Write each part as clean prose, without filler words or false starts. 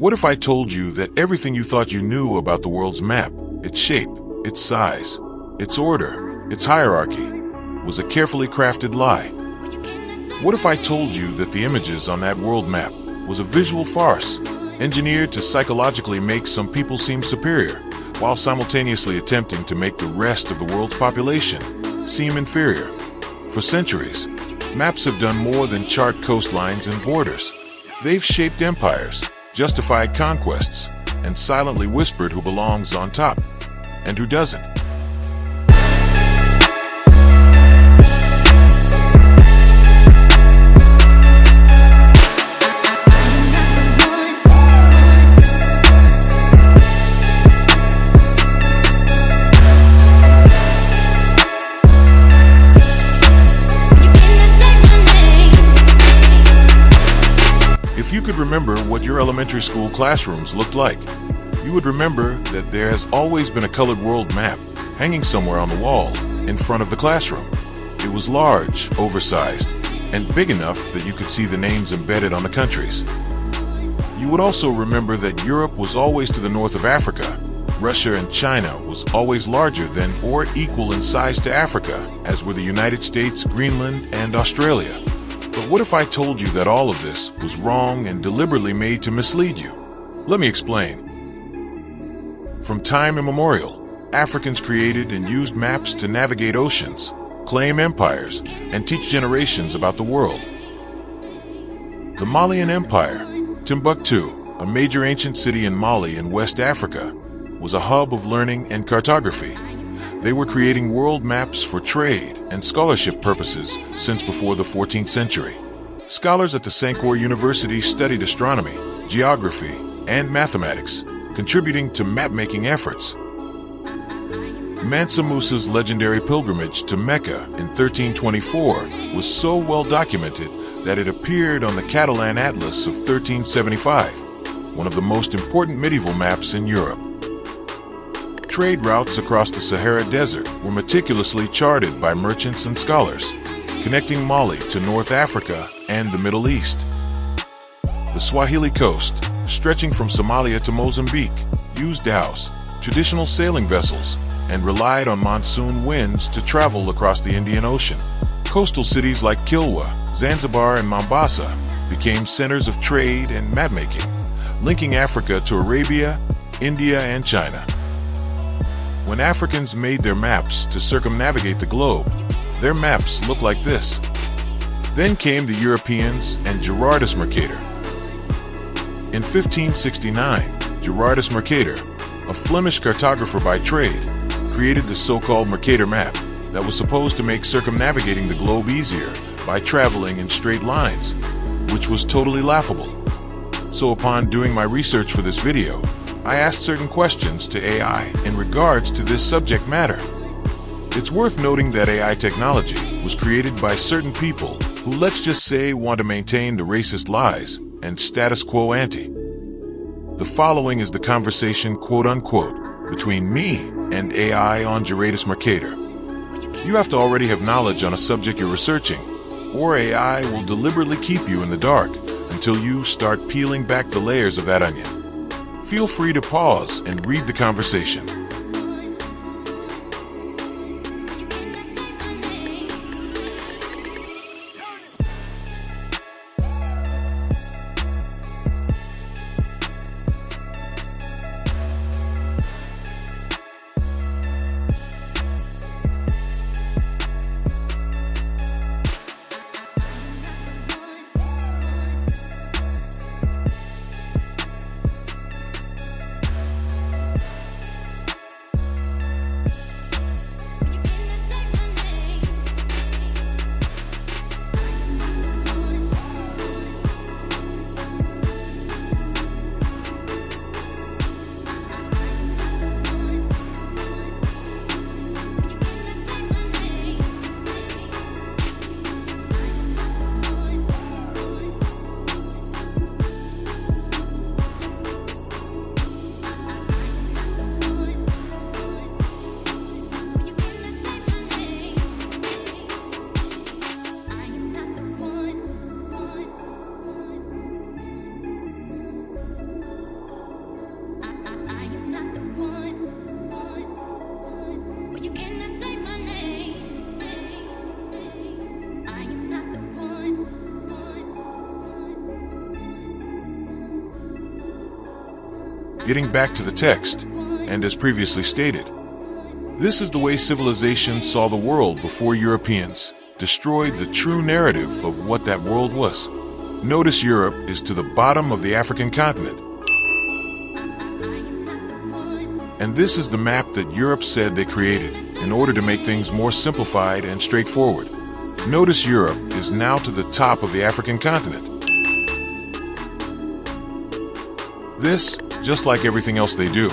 What if I told you that everything you thought you knew about the world's map, its shape, its size, its order, its hierarchy, was a carefully crafted lie? What if I told you that the images on that world map was a visual farce, engineered to psychologically make some people seem superior, while simultaneously attempting to make the rest of the world's population seem inferior? For centuries, maps have done more than chart coastlines and borders. They've shaped empires, justified conquests, and silently whispered who belongs on top and who doesn't. If you could remember what your elementary school classrooms looked like, you would remember that there has always been a colored world map hanging somewhere on the wall in front of the classroom. It was large, oversized, and big enough that you could see the names embedded on the countries. You would also remember that Europe was always to the north of Africa. Russia and China was always larger than or equal in size to Africa, as were the United States, Greenland, and Australia. But what if I told you that all of this was wrong and deliberately made to mislead you? Let me explain. From time immemorial, Africans created and used maps to navigate oceans, claim empires, and teach generations about the world. The Malian Empire, Timbuktu, a major ancient city in Mali in West Africa, was a hub of learning and cartography. They were creating world maps for trade and scholarship purposes since before the 14th century. Scholars at the Sankore University studied astronomy, geography, and mathematics, contributing to map-making efforts. Mansa Musa's legendary pilgrimage to Mecca in 1324 was so well documented that it appeared on the Catalan Atlas of 1375, one of the most important medieval maps in Europe. Trade routes across the Sahara Desert were meticulously charted by merchants and scholars, connecting Mali to North Africa and the Middle East. The Swahili coast, stretching from Somalia to Mozambique, used dhows, traditional sailing vessels, and relied on monsoon winds to travel across the Indian Ocean. Coastal cities like Kilwa, Zanzibar, and Mombasa became centers of trade and mapmaking, linking Africa to Arabia, India, and China. When Africans made their maps to circumnavigate the globe, their maps looked like this. Then came the Europeans and Gerardus Mercator. In 1569, Gerardus Mercator, a Flemish cartographer by trade, created the so-called Mercator map that was supposed to make circumnavigating the globe easier by traveling in straight lines, which was totally laughable. So upon doing my research for this video, I asked certain questions to AI in regards to this subject matter. It's worth noting that AI technology was created by certain people who, let's just say, want to maintain the racist lies and status quo ante. The following is the conversation, quote-unquote, between me and AI on Gerardus Mercator. You have to already have knowledge on a subject you're researching, or AI will deliberately keep you in the dark until you start peeling back the layers of that onion. Feel free to pause and read the conversation. getting back to the text, and as previously stated, this is the way civilization saw the world before Europeans destroyed the true narrative of what that world was. Notice Europe is to the bottom of the African continent. And this is the map that Europe said they created in order to make things more simplified and straightforward. Notice Europe is now to the top of the African continent. This, just like everything else they do,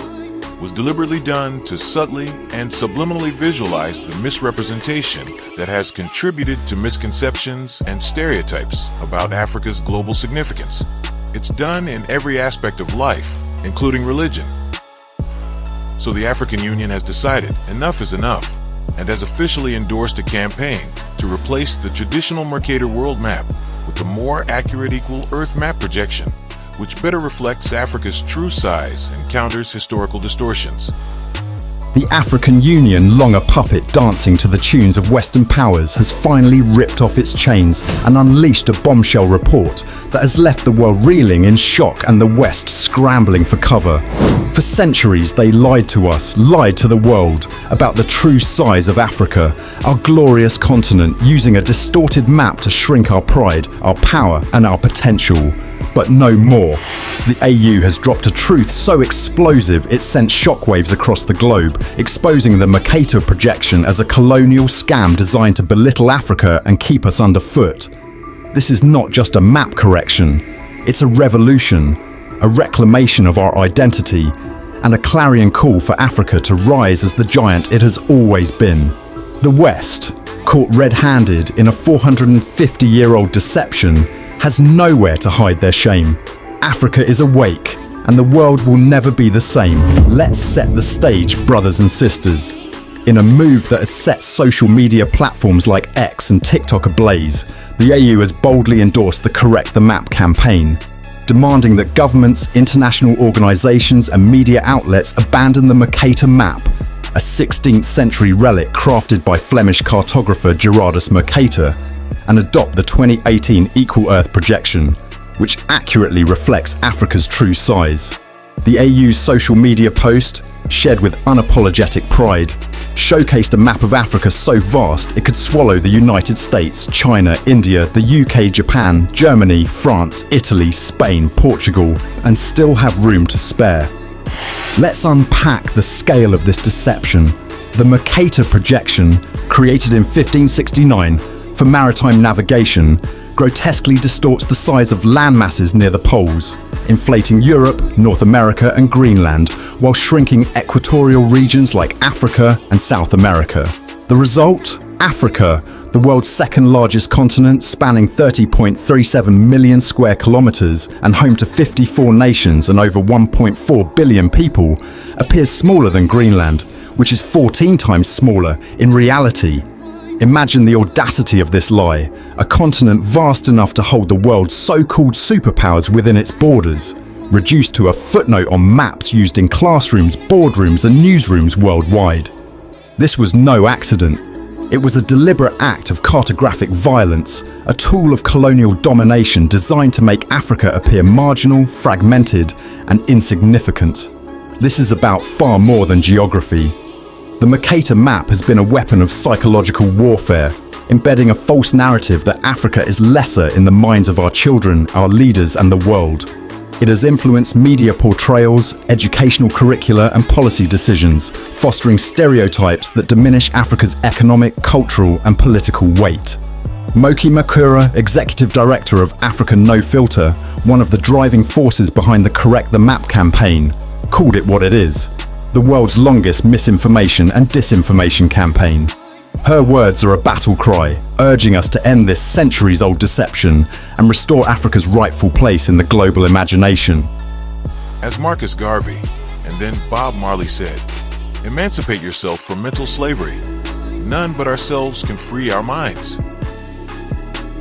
was deliberately done to subtly and subliminally visualize the misrepresentation that has contributed to misconceptions and stereotypes about Africa's global significance. It's done in every aspect of life, including religion. So the African Union has decided enough is enough and has officially endorsed a campaign to replace the traditional Mercator world map with the more accurate equal Earth map projection, which better reflects Africa's true size and counters historical distortions. The African Union, long a puppet dancing to the tunes of Western powers, has finally ripped off its chains and unleashed a bombshell report that has left the world reeling in shock and the West scrambling for cover. For centuries they lied to us, lied to the world about the true size of Africa, our glorious continent, using a distorted map to shrink our pride, our power and our potential. But no more. The AU has dropped a truth so explosive it sent shockwaves across the globe, exposing the Mercator projection as a colonial scam designed to belittle Africa and keep us underfoot. This is not just a map correction, it's a revolution, a reclamation of our identity, and a clarion call for Africa to rise as the giant it has always been. The West, caught red-handed in a 450-year-old deception, has nowhere to hide their shame. Africa is awake, and the world will never be the same. Let's set the stage, brothers and sisters. In a move that has set social media platforms like X and TikTok ablaze, the AU has boldly endorsed the Correct the Map campaign, demanding that governments, international organisations and media outlets abandon the Mercator map, a 16th century relic crafted by Flemish cartographer Gerardus Mercator, and adopt the 2018 Equal Earth projection, which accurately reflects Africa's true size. The AU's social media post, shared with unapologetic pride, showcased a map of Africa so vast it could swallow the United States, China, India, the UK, Japan, Germany, France, Italy, Spain, Portugal, and still have room to spare. Let's unpack the scale of this deception. The Mercator projection, created in 1569, for maritime navigation, grotesquely distorts the size of land masses near the poles, inflating Europe, North America and Greenland, while shrinking equatorial regions like Africa and South America. The result? Africa, the world's second largest continent, spanning 30.37 million square kilometers and home to 54 nations and over 1.4 billion people, appears smaller than Greenland, which is 14 times smaller in reality. Imagine the audacity of this lie, a continent vast enough to hold the world's so-called superpowers within its borders, reduced to a footnote on maps used in classrooms, boardrooms and newsrooms worldwide. This was no accident. It was a deliberate act of cartographic violence, a tool of colonial domination designed to make Africa appear marginal, fragmented and insignificant. This is about far more than geography. The Mercator map has been a weapon of psychological warfare, embedding a false narrative that Africa is lesser in the minds of our children, our leaders and the world. It has influenced media portrayals, educational curricula and policy decisions, fostering stereotypes that diminish Africa's economic, cultural and political weight. Moki Makura, Executive Director of Africa No Filter, one of the driving forces behind the Correct the Map campaign, called it what it is: the world's longest misinformation and disinformation campaign. Her words are a battle cry, urging us to end this centuries-old deception and restore Africa's rightful place in the global imagination. As Marcus Garvey and then Bob Marley said, "Emancipate yourself from mental slavery. None but ourselves can free our minds."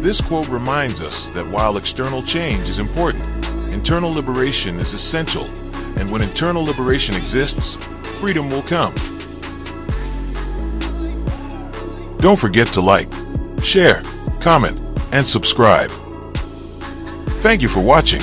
This quote reminds us that while external change is important, internal liberation is essential, and when internal liberation exists, freedom will come. Don't forget to like, share, comment, and subscribe. Thank you for watching.